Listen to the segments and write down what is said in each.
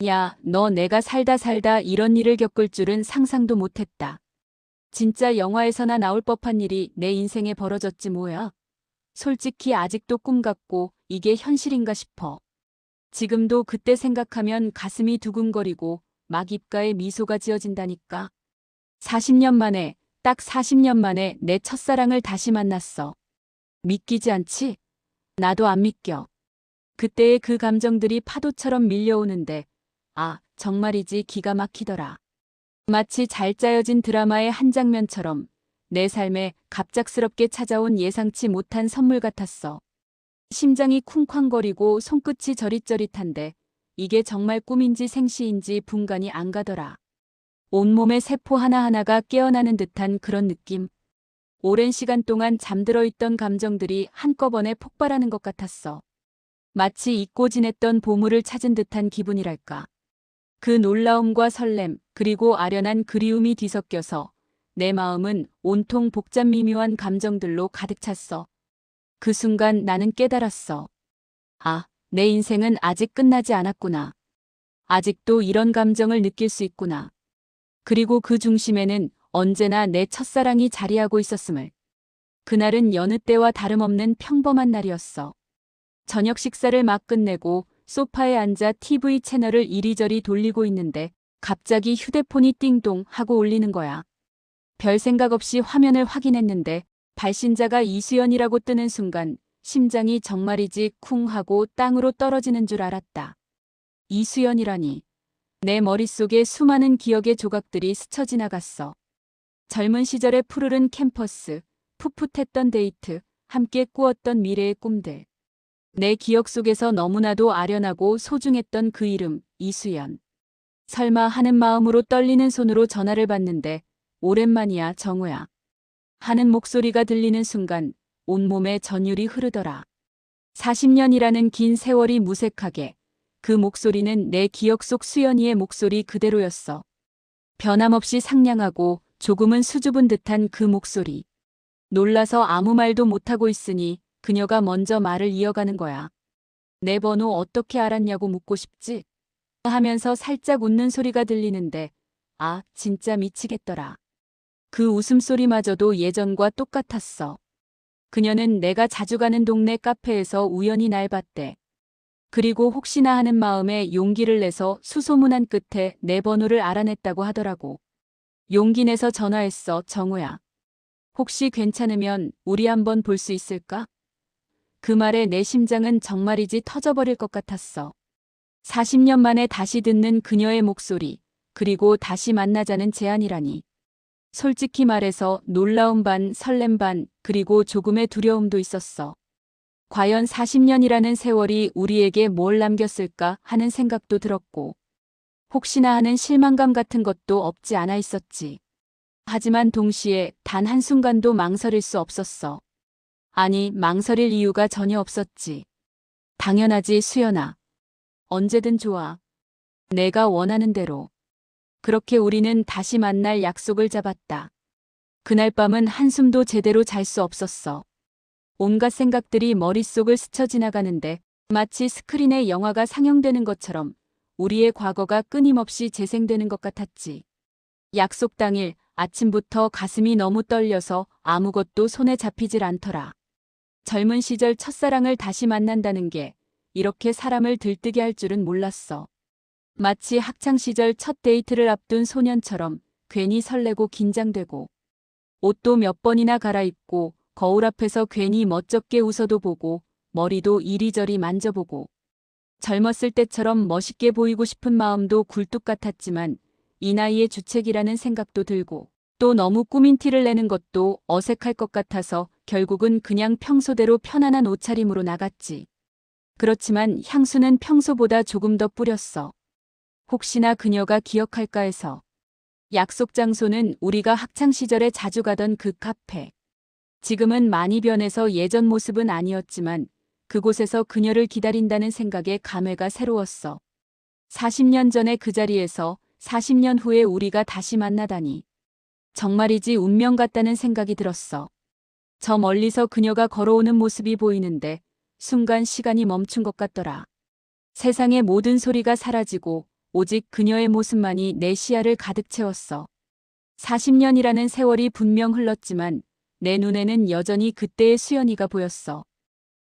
야, 너 내가 살다 살다 이런 일을 겪을 줄은 상상도 못했다. 진짜 영화에서나 나올 법한 일이 내 인생에 벌어졌지 뭐야. 솔직히 아직도 꿈 같고 이게 현실인가 싶어. 지금도 그때 생각하면 가슴이 두근거리고 막 입가에 미소가 지어진다니까. 40년 만에, 딱 40년 만에 내 첫사랑을 다시 만났어. 믿기지 않지? 나도 안 믿겨. 그때의 그 감정들이 파도처럼 밀려오는데, 아, 정말이지 기가 막히더라. 마치 잘 짜여진 드라마의 한 장면처럼 내 삶에 갑작스럽게 찾아온 예상치 못한 선물 같았어. 심장이 쿵쾅거리고 손끝이 저릿저릿한데 이게 정말 꿈인지 생시인지 분간이 안 가더라. 온몸의 세포 하나하나가 깨어나는 듯한 그런 느낌. 오랜 시간 동안 잠들어 있던 감정들이 한꺼번에 폭발하는 것 같았어. 마치 잊고 지냈던 보물을 찾은 듯한 기분이랄까. 그 놀라움과 설렘, 그리고 아련한 그리움이 뒤섞여서 내 마음은 온통 복잡 미묘한 감정들로 가득 찼어. 그 순간 나는 깨달았어. 아, 내 인생은 아직 끝나지 않았구나. 아직도 이런 감정을 느낄 수 있구나. 그리고 그 중심에는 언제나 내 첫사랑이 자리하고 있었음을. 그날은 여느 때와 다름없는 평범한 날이었어. 저녁 식사를 막 끝내고 소파에 앉아 TV 채널을 이리저리 돌리고 있는데 갑자기 휴대폰이 띵동 하고 울리는 거야. 별 생각 없이 화면을 확인했는데 발신자가 이수연이라고 뜨는 순간 심장이 정말이지 쿵 하고 땅으로 떨어지는 줄 알았다. 이수연이라니. 내 머릿속에 수많은 기억의 조각들이 스쳐 지나갔어. 젊은 시절의 푸르른 캠퍼스, 풋풋했던 데이트, 함께 꾸었던 미래의 꿈들. 내 기억 속에서 너무나도 아련하고 소중했던 그 이름, 이수연. 설마 하는 마음으로 떨리는 손으로 전화를 받는데 오랜만이야, 정우야. 하는 목소리가 들리는 순간 온몸에 전율이 흐르더라. 40년이라는 긴 세월이 무색하게 그 목소리는 내 기억 속 수연이의 목소리 그대로였어. 변함없이 상냥하고 조금은 수줍은 듯한 그 목소리. 놀라서 아무 말도 못하고 있으니 그녀가 먼저 말을 이어가는 거야. 내 번호 어떻게 알았냐고 묻고 싶지? 하면서 살짝 웃는 소리가 들리는데, 아, 진짜 미치겠더라. 그 웃음소리마저도 예전과 똑같았어. 그녀는 내가 자주 가는 동네 카페에서 우연히 날 봤대. 그리고 혹시나 하는 마음에 용기를 내서 수소문한 끝에 내 번호를 알아냈다고 하더라고. 용기 내서 전화했어, 정우야. 혹시 괜찮으면 우리 한번 볼 수 있을까? 그 말에 내 심장은 정말이지 터져버릴 것 같았어. 40년 만에 다시 듣는 그녀의 목소리, 그리고 다시 만나자는 제안이라니. 솔직히 말해서 놀라움 반, 설렘 반, 그리고 조금의 두려움도 있었어. 과연 40년이라는 세월이 우리에게 뭘 남겼을까 하는 생각도 들었고, 혹시나 하는 실망감 같은 것도 없지 않아 있었지. 하지만 동시에 단 한순간도 망설일 수 없었어. 아니, 망설일 이유가 전혀 없었지. 당연하지, 수연아. 언제든 좋아. 내가 원하는 대로. 그렇게 우리는 다시 만날 약속을 잡았다. 그날 밤은 한숨도 제대로 잘 수 없었어. 온갖 생각들이 머릿속을 스쳐 지나가는데 마치 스크린에 영화가 상영되는 것처럼 우리의 과거가 끊임없이 재생되는 것 같았지. 약속 당일 아침부터 가슴이 너무 떨려서 아무것도 손에 잡히질 않더라. 젊은 시절 첫사랑을 다시 만난다는 게 이렇게 사람을 들뜨게 할 줄은 몰랐어. 마치 학창시절 첫 데이트를 앞둔 소년처럼 괜히 설레고 긴장되고 옷도 몇 번이나 갈아입고 거울 앞에서 괜히 멋쩍게 웃어도 보고 머리도 이리저리 만져보고 젊었을 때처럼 멋있게 보이고 싶은 마음도 굴뚝 같았지만 이 나이의 주책이라는 생각도 들고 또 너무 꾸민 티를 내는 것도 어색할 것 같아서 결국은 그냥 평소대로 편안한 옷차림으로 나갔지. 그렇지만 향수는 평소보다 조금 더 뿌렸어. 혹시나 그녀가 기억할까 해서. 약속 장소는 우리가 학창시절에 자주 가던 그 카페. 지금은 많이 변해서 예전 모습은 아니었지만 그곳에서 그녀를 기다린다는 생각에 감회가 새로웠어. 40년 전의 그 자리에서 40년 후에 우리가 다시 만나다니. 정말이지 운명 같다는 생각이 들었어. 저 멀리서 그녀가 걸어오는 모습이 보이는데 순간 시간이 멈춘 것 같더라. 세상의 모든 소리가 사라지고 오직 그녀의 모습만이 내 시야를 가득 채웠어. 40년이라는 세월이 분명 흘렀지만 내 눈에는 여전히 그때의 수연이가 보였어.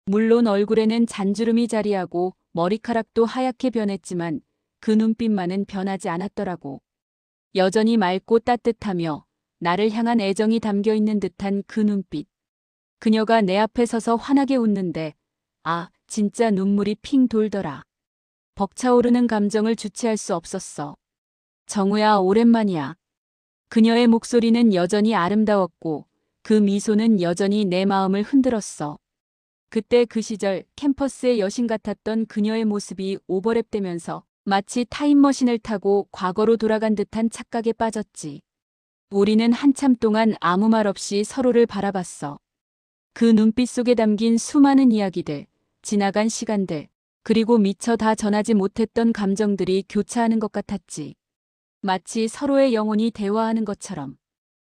물론 얼굴에는 잔주름이 자리하고 머리카락도 하얗게 변했지만 그 눈빛만은 변하지 않았더라고. 여전히 맑고 따뜻하며 나를 향한 애정이 담겨 있는 듯한 그 눈빛. 그녀가 내 앞에 서서 환하게 웃는데 진짜 눈물이 핑 돌더라. 벅차오르는 감정을 주체할 수 없었어. 정우야, 오랜만이야. 그녀의 목소리는 여전히 아름다웠고 그 미소는 여전히 내 마음을 흔들었어. 그때 그 시절 캠퍼스의 여신 같았던 그녀의 모습이 오버랩되면서 마치 타임머신을 타고 과거로 돌아간 듯한 착각에 빠졌지. 우리는 한참 동안 아무 말 없이 서로를 바라봤어. 그 눈빛 속에 담긴 수많은 이야기들, 지나간 시간들, 그리고 미처 다 전하지 못했던 감정들이 교차하는 것 같았지. 마치 서로의 영혼이 대화하는 것처럼.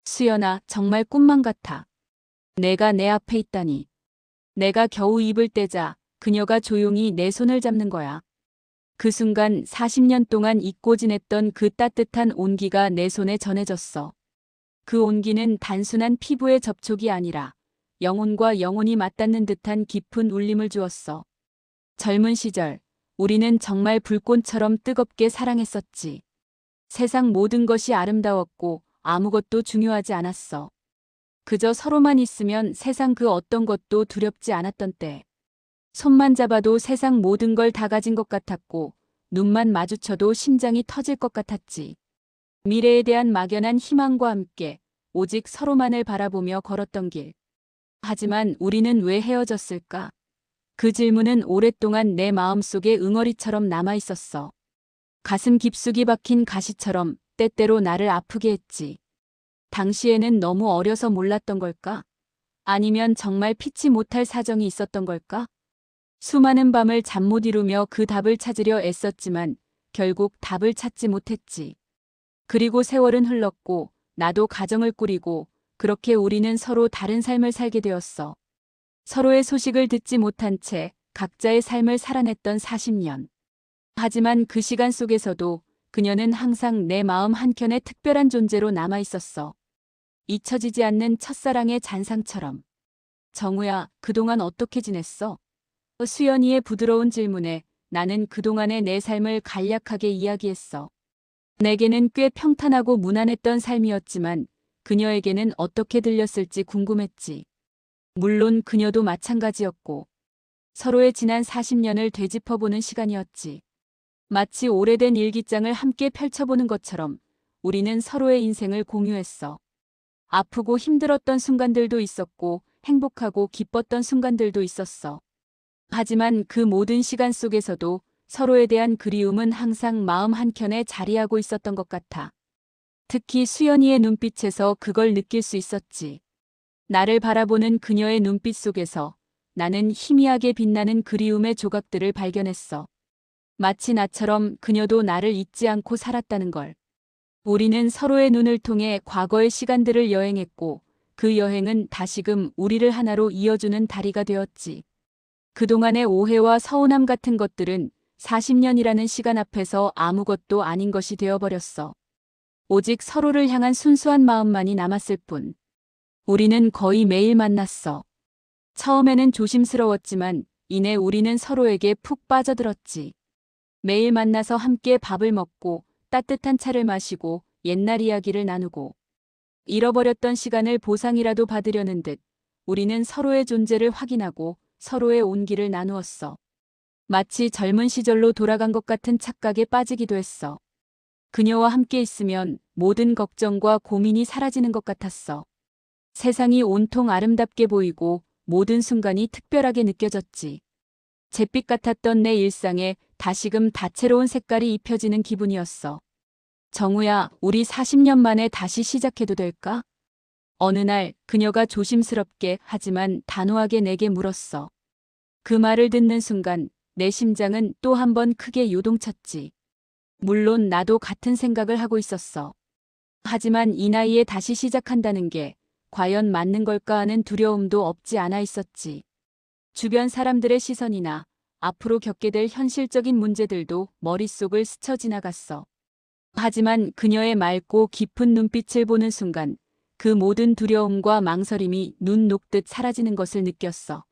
수연아, 정말 꿈만 같아. 내가 내 앞에 있다니. 내가 겨우 입을 떼자 그녀가 조용히 내 손을 잡는 거야. 그 순간 40년 동안 잊고 지냈던 그 따뜻한 온기가 내 손에 전해졌어. 그 온기는 단순한 피부의 접촉이 아니라 영혼과 영혼이 맞닿는 듯한 깊은 울림을 주었어. 젊은 시절, 우리는 정말 불꽃처럼 뜨겁게 사랑했었지. 세상 모든 것이 아름다웠고 아무것도 중요하지 않았어. 그저 서로만 있으면 세상 그 어떤 것도 두렵지 않았던 때. 손만 잡아도 세상 모든 걸 다 가진 것 같았고 눈만 마주쳐도 심장이 터질 것 같았지. 미래에 대한 막연한 희망과 함께 오직 서로만을 바라보며 걸었던 길. 하지만 우리는 왜 헤어졌을까? 그 질문은 오랫동안 내 마음속에 응어리처럼 남아 있었어. 가슴 깊숙이 박힌 가시처럼 때때로 나를 아프게 했지. 당시에는 너무 어려서 몰랐던 걸까? 아니면 정말 피치 못할 사정이 있었던 걸까? 수많은 밤을 잠 못 이루며 그 답을 찾으려 애썼지만 결국 답을 찾지 못했지. 그리고 세월은 흘렀고 나도 가정을 꾸리고 그렇게 우리는 서로 다른 삶을 살게 되었어. 서로의 소식을 듣지 못한 채 각자의 삶을 살아냈던 40년. 하지만 그 시간 속에서도 그녀는 항상 내 마음 한켠에 특별한 존재로 남아 있었어. 잊혀지지 않는 첫사랑의 잔상처럼. 정우야, 그동안 어떻게 지냈어? 수연이의 부드러운 질문에 나는 그동안의 내 삶을 간략하게 이야기했어. 내게는 꽤 평탄하고 무난했던 삶이었지만 그녀에게는 어떻게 들렸을지 궁금했지. 물론 그녀도 마찬가지였고 서로의 지난 40년을 되짚어보는 시간이었지. 마치 오래된 일기장을 함께 펼쳐보는 것처럼 우리는 서로의 인생을 공유했어. 아프고 힘들었던 순간들도 있었고 행복하고 기뻤던 순간들도 있었어. 하지만 그 모든 시간 속에서도 서로에 대한 그리움은 항상 마음 한켠에 자리하고 있었던 것 같아. 특히 수연이의 눈빛에서 그걸 느낄 수 있었지. 나를 바라보는 그녀의 눈빛 속에서 나는 희미하게 빛나는 그리움의 조각들을 발견했어. 마치 나처럼 그녀도 나를 잊지 않고 살았다는 걸. 우리는 서로의 눈을 통해 과거의 시간들을 여행했고 그 여행은 다시금 우리를 하나로 이어주는 다리가 되었지. 그동안의 오해와 서운함 같은 것들은 40년이라는 시간 앞에서 아무것도 아닌 것이 되어버렸어. 오직 서로를 향한 순수한 마음만이 남았을 뿐. 우리는 거의 매일 만났어. 처음에는 조심스러웠지만 이내 우리는 서로에게 푹 빠져들었지. 매일 만나서 함께 밥을 먹고 따뜻한 차를 마시고 옛날 이야기를 나누고 잃어버렸던 시간을 보상이라도 받으려는 듯 우리는 서로의 존재를 확인하고 서로의 온기를 나누었어. 마치 젊은 시절로 돌아간 것 같은 착각에 빠지기도 했어. 그녀와 함께 있으면 모든 걱정과 고민이 사라지는 것 같았어. 세상이 온통 아름답게 보이고 모든 순간이 특별하게 느껴졌지. 잿빛 같았던 내 일상에 다시금 다채로운 색깔이 입혀지는 기분이었어. 정우야, 우리 40년 만에 다시 시작해도 될까? 어느 날 그녀가 조심스럽게 하지만 단호하게 내게 물었어. 그 말을 듣는 순간 내 심장은 또 한 번 크게 요동쳤지. 물론 나도 같은 생각을 하고 있었어. 하지만 이 나이에 다시 시작한다는 게 과연 맞는 걸까 하는 두려움도 없지 않아 있었지. 주변 사람들의 시선이나 앞으로 겪게 될 현실적인 문제들도 머릿속을 스쳐 지나갔어. 하지만 그녀의 맑고 깊은 눈빛을 보는 순간 그 모든 두려움과 망설임이 눈 녹듯 사라지는 것을 느꼈어.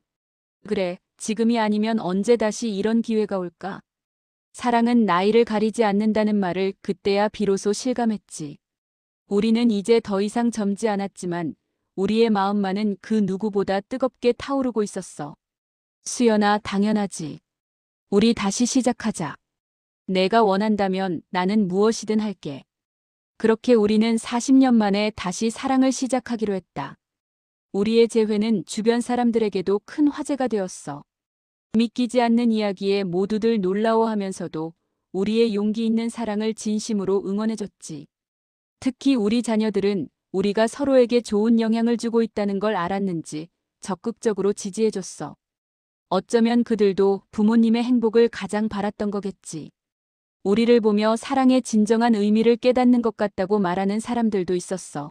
그래, 지금이 아니면 언제 다시 이런 기회가 올까? 사랑은 나이를 가리지 않는다는 말을 그때야 비로소 실감했지. 우리는 이제 더 이상 젊지 않았지만 우리의 마음만은 그 누구보다 뜨겁게 타오르고 있었어. 수연아, 당연하지. 우리 다시 시작하자. 내가 원한다면 나는 무엇이든 할게. 그렇게 우리는 40년 만에 다시 사랑을 시작하기로 했다. 우리의 재회는 주변 사람들에게도 큰 화제가 되었어. 믿기지 않는 이야기에 모두들 놀라워하면서도 우리의 용기 있는 사랑을 진심으로 응원해줬지. 특히 우리 자녀들은 우리가 서로에게 좋은 영향을 주고 있다는 걸 알았는지 적극적으로 지지해줬어. 어쩌면 그들도 부모님의 행복을 가장 바랐던 거겠지. 우리를 보며 사랑의 진정한 의미를 깨닫는 것 같다고 말하는 사람들도 있었어.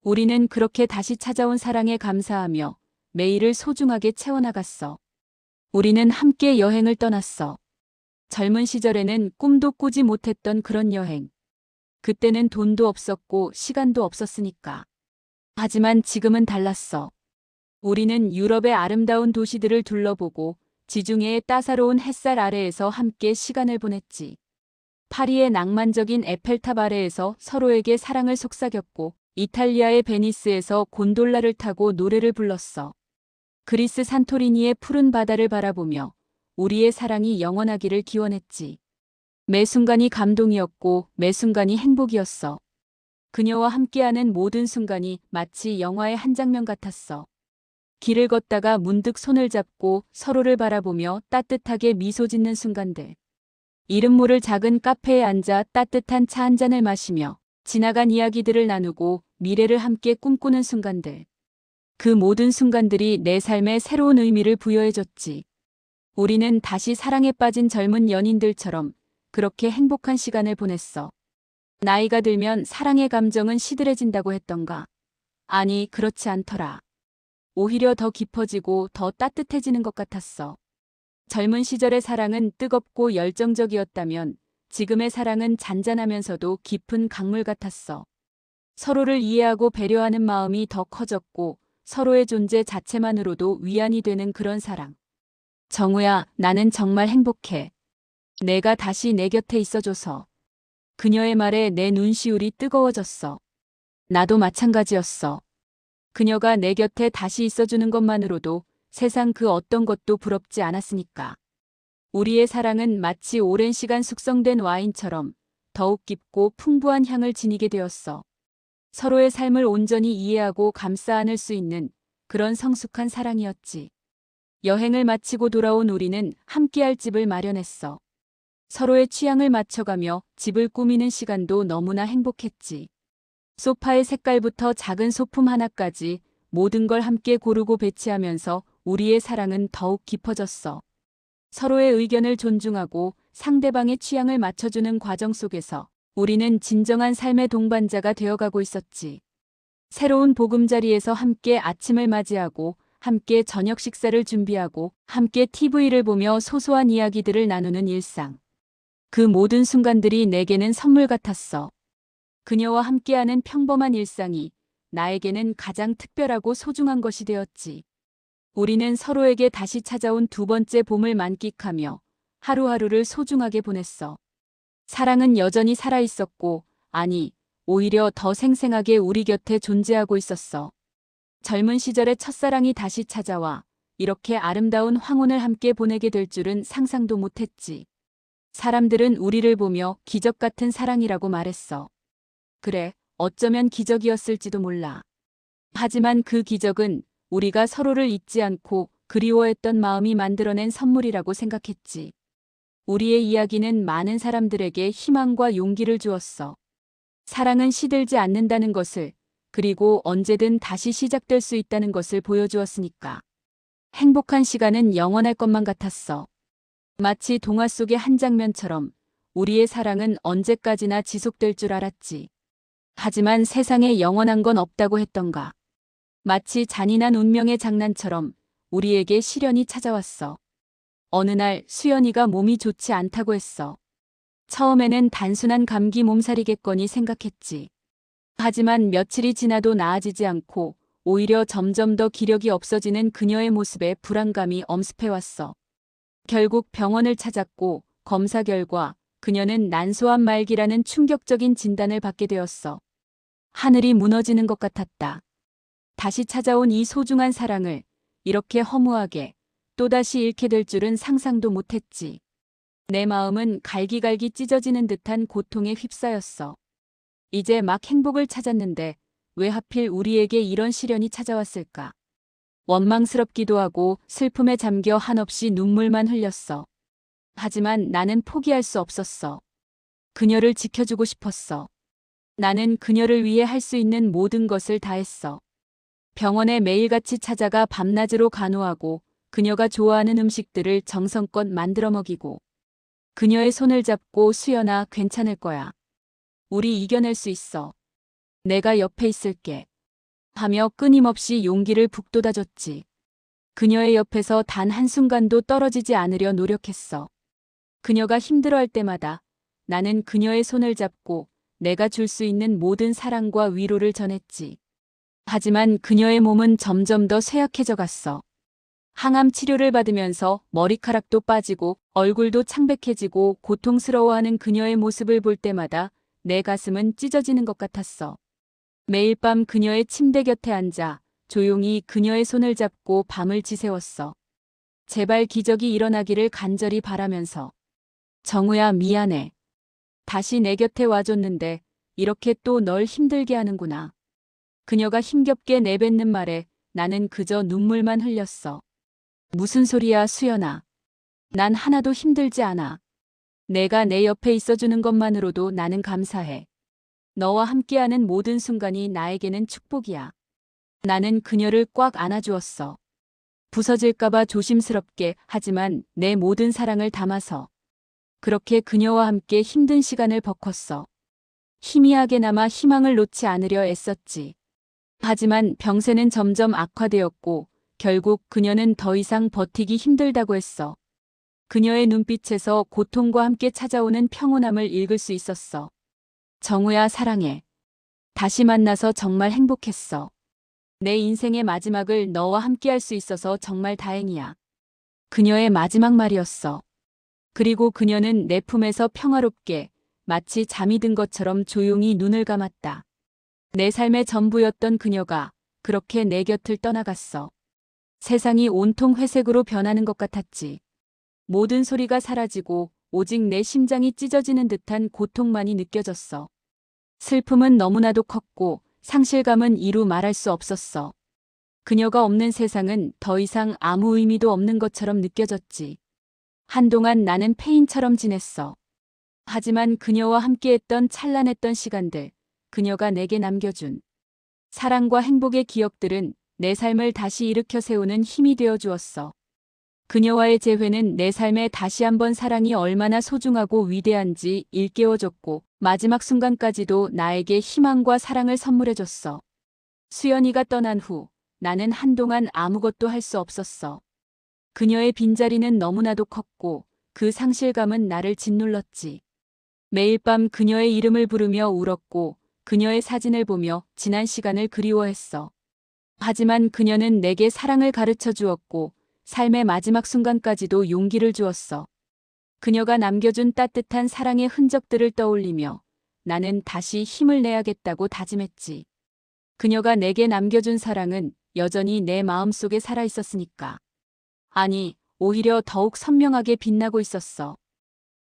우리는 그렇게 다시 찾아온 사랑에 감사하며 매일을 소중하게 채워나갔어. 우리는 함께 여행을 떠났어. 젊은 시절에는 꿈도 꾸지 못했던 그런 여행. 그때는 돈도 없었고 시간도 없었으니까. 하지만 지금은 달랐어. 우리는 유럽의 아름다운 도시들을 둘러보고 지중해의 따사로운 햇살 아래에서 함께 시간을 보냈지. 파리의 낭만적인 에펠탑 아래에서 서로에게 사랑을 속삭였고 이탈리아의 베니스에서 곤돌라를 타고 노래를 불렀어. 그리스 산토리니의 푸른 바다를 바라보며 우리의 사랑이 영원하기를 기원했지. 매 순간이 감동이었고 매 순간이 행복이었어. 그녀와 함께하는 모든 순간이 마치 영화의 한 장면 같았어. 길을 걷다가 문득 손을 잡고 서로를 바라보며 따뜻하게 미소 짓는 순간들. 이름 모를 작은 카페에 앉아 따뜻한 차 한 잔을 마시며 지나간 이야기들을 나누고 미래를 함께 꿈꾸는 순간들. 그 모든 순간들이 내 삶에 새로운 의미를 부여해줬지. 우리는 다시 사랑에 빠진 젊은 연인들처럼 그렇게 행복한 시간을 보냈어. 나이가 들면 사랑의 감정은 시들해진다고 했던가? 아니, 그렇지 않더라. 오히려 더 깊어지고 더 따뜻해지는 것 같았어. 젊은 시절의 사랑은 뜨겁고 열정적이었다면 지금의 사랑은 잔잔하면서도 깊은 강물 같았어. 서로를 이해하고 배려하는 마음이 더 커졌고 서로의 존재 자체만으로도 위안이 되는 그런 사랑. 정우야, 나는 정말 행복해. 내가 다시 내 곁에 있어줘서. 그녀의 말에 내 눈시울이 뜨거워졌어. 나도 마찬가지였어. 그녀가 내 곁에 다시 있어주는 것만으로도 세상 그 어떤 것도 부럽지 않았으니까. 우리의 사랑은 마치 오랜 시간 숙성된 와인처럼 더욱 깊고 풍부한 향을 지니게 되었어. 서로의 삶을 온전히 이해하고 감싸 안을 수 있는 그런 성숙한 사랑이었지. 여행을 마치고 돌아온 우리는 함께할 집을 마련했어. 서로의 취향을 맞춰가며 집을 꾸미는 시간도 너무나 행복했지. 소파의 색깔부터 작은 소품 하나까지 모든 걸 함께 고르고 배치하면서 우리의 사랑은 더욱 깊어졌어. 서로의 의견을 존중하고 상대방의 취향을 맞춰주는 과정 속에서 우리는 진정한 삶의 동반자가 되어가고 있었지. 새로운 보금자리에서 함께 아침을 맞이하고 함께 저녁 식사를 준비하고 함께 TV를 보며 소소한 이야기들을 나누는 일상. 그 모든 순간들이 내게는 선물 같았어. 그녀와 함께하는 평범한 일상이 나에게는 가장 특별하고 소중한 것이 되었지. 우리는 서로에게 다시 찾아온 두 번째 봄을 만끽하며 하루하루를 소중하게 보냈어. 사랑은 여전히 살아있었고, 아니, 오히려 더 생생하게 우리 곁에 존재하고 있었어. 젊은 시절의 첫사랑이 다시 찾아와 이렇게 아름다운 황혼을 함께 보내게 될 줄은 상상도 못했지. 사람들은 우리를 보며 기적 같은 사랑이라고 말했어. 그래, 어쩌면 기적이었을지도 몰라. 하지만 그 기적은 우리가 서로를 잊지 않고 그리워했던 마음이 만들어낸 선물이라고 생각했지. 우리의 이야기는 많은 사람들에게 희망과 용기를 주었어. 사랑은 시들지 않는다는 것을, 그리고 언제든 다시 시작될 수 있다는 것을 보여주었으니까. 행복한 시간은 영원할 것만 같았어. 마치 동화 속의 한 장면처럼 우리의 사랑은 언제까지나 지속될 줄 알았지. 하지만 세상에 영원한 건 없다고 했던가. 마치 잔인한 운명의 장난처럼 우리에게 시련이 찾아왔어. 어느 날 수연이가 몸이 좋지 않다고 했어. 처음에는 단순한 감기 몸살이겠거니 생각했지. 하지만 며칠이 지나도 나아지지 않고 오히려 점점 더 기력이 없어지는 그녀의 모습에 불안감이 엄습해왔어. 결국 병원을 찾았고 검사 결과 그녀는 난소암 말기라는 충격적인 진단을 받게 되었어. 하늘이 무너지는 것 같았다. 다시 찾아온 이 소중한 사랑을 이렇게 허무하게 또다시 잃게 될 줄은 상상도 못했지. 내 마음은 갈기갈기 찢어지는 듯한 고통에 휩싸였어. 이제 막 행복을 찾았는데 왜 하필 우리에게 이런 시련이 찾아왔을까? 원망스럽기도 하고 슬픔에 잠겨 한없이 눈물만 흘렸어. 하지만 나는 포기할 수 없었어. 그녀를 지켜주고 싶었어. 나는 그녀를 위해 할 수 있는 모든 것을 다했어. 병원에 매일같이 찾아가 밤낮으로 간호하고 그녀가 좋아하는 음식들을 정성껏 만들어 먹이고 그녀의 손을 잡고 수연아 괜찮을 거야. 우리 이겨낼 수 있어. 내가 옆에 있을게. 하며 끊임없이 용기를 북돋아줬지. 그녀의 옆에서 단 한순간도 떨어지지 않으려 노력했어. 그녀가 힘들어할 때마다 나는 그녀의 손을 잡고 내가 줄 수 있는 모든 사랑과 위로를 전했지. 하지만 그녀의 몸은 점점 더 쇠약해져 갔어. 항암 치료를 받으면서 머리카락도 빠지고 얼굴도 창백해지고 고통스러워하는 그녀의 모습을 볼 때마다 내 가슴은 찢어지는 것 같았어. 매일 밤 그녀의 침대 곁에 앉아 조용히 그녀의 손을 잡고 밤을 지새웠어. 제발 기적이 일어나기를 간절히 바라면서. 정우야 미안해. 다시 내 곁에 와줬는데 이렇게 또 널 힘들게 하는구나. 그녀가 힘겹게 내뱉는 말에 나는 그저 눈물만 흘렸어. 무슨 소리야 수연아. 난 하나도 힘들지 않아. 내가 내 옆에 있어주는 것만으로도 나는 감사해. 너와 함께하는 모든 순간이 나에게는 축복이야. 나는 그녀를 꽉 안아주었어. 부서질까봐 조심스럽게 하지만 내 모든 사랑을 담아서. 그렇게 그녀와 함께 힘든 시간을 버텼어. 희미하게나마 희망을 놓지 않으려 애썼지. 하지만 병세는 점점 악화되었고 결국 그녀는 더 이상 버티기 힘들다고 했어. 그녀의 눈빛에서 고통과 함께 찾아오는 평온함을 읽을 수 있었어. 정우야 사랑해. 다시 만나서 정말 행복했어. 내 인생의 마지막을 너와 함께할 수 있어서 정말 다행이야. 그녀의 마지막 말이었어. 그리고 그녀는 내 품에서 평화롭게 마치 잠이 든 것처럼 조용히 눈을 감았다. 내 삶의 전부였던 그녀가 그렇게 내 곁을 떠나갔어. 세상이 온통 회색으로 변하는 것 같았지. 모든 소리가 사라지고 오직 내 심장이 찢어지는 듯한 고통만이 느껴졌어. 슬픔은 너무나도 컸고 상실감은 이루 말할 수 없었어. 그녀가 없는 세상은 더 이상 아무 의미도 없는 것처럼 느껴졌지. 한동안 나는 폐인처럼 지냈어. 하지만 그녀와 함께했던 찬란했던 시간들, 그녀가 내게 남겨준 사랑과 행복의 기억들은 내 삶을 다시 일으켜 세우는 힘이 되어 주었어. 그녀와의 재회는 내 삶에 다시 한번 사랑이 얼마나 소중하고 위대한지 일깨워줬고 마지막 순간까지도 나에게 희망과 사랑을 선물해줬어. 수연이가 떠난 후 나는 한동안 아무것도 할 수 없었어. 그녀의 빈자리는 너무나도 컸고 그 상실감은 나를 짓눌렀지. 매일 밤 그녀의 이름을 부르며 울었고 그녀의 사진을 보며 지난 시간을 그리워했어. 하지만 그녀는 내게 사랑을 가르쳐 주었고 삶의 마지막 순간까지도 용기를 주었어. 그녀가 남겨준 따뜻한 사랑의 흔적들을 떠올리며 나는 다시 힘을 내야겠다고 다짐했지. 그녀가 내게 남겨준 사랑은 여전히 내 마음속에 살아있었으니까. 아니, 오히려 더욱 선명하게 빛나고 있었어.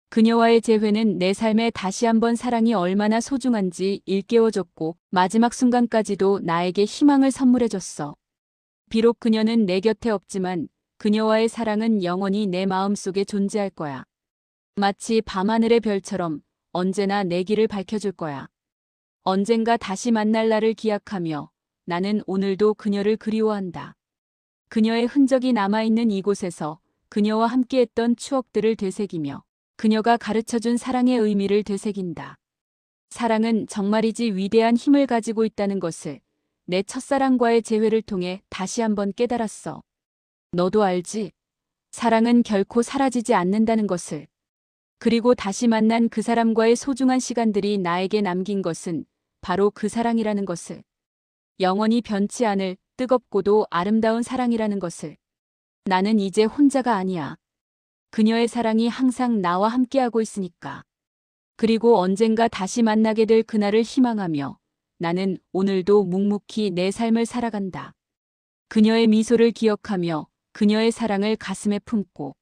그녀와의 재회는 내 삶에 다시 한번 사랑이 얼마나 소중한지 일깨워줬고 마지막 순간까지도 나에게 희망을 선물해줬어. 비록 그녀는 내 곁에 없지만 그녀와의 사랑은 영원히 내 마음속에 존재할 거야. 마치 밤하늘의 별처럼 언제나 내 길을 밝혀줄 거야. 언젠가 다시 만날 날을 기약하며 나는 오늘도 그녀를 그리워한다. 그녀의 흔적이 남아있는 이곳에서 그녀와 함께했던 추억들을 되새기며 그녀가 가르쳐준 사랑의 의미를 되새긴다. 사랑은 정말이지 위대한 힘을 가지고 있다는 것을 내 첫사랑과의 재회를 통해 다시 한번 깨달았어. 너도 알지? 사랑은 결코 사라지지 않는다는 것을. 그리고 다시 만난 그 사람과의 소중한 시간들이 나에게 남긴 것은 바로 그 사랑이라는 것을. 영원히 변치 않을 뜨겁고도 아름다운 사랑이라는 것을. 나는 이제 혼자가 아니야. 그녀의 사랑이 항상 나와 함께하고 있으니까. 그리고 언젠가 다시 만나게 될 그날을 희망하며 나는 오늘도 묵묵히 내 삶을 살아간다. 그녀의 미소를 기억하며 그녀의 사랑을 가슴에 품고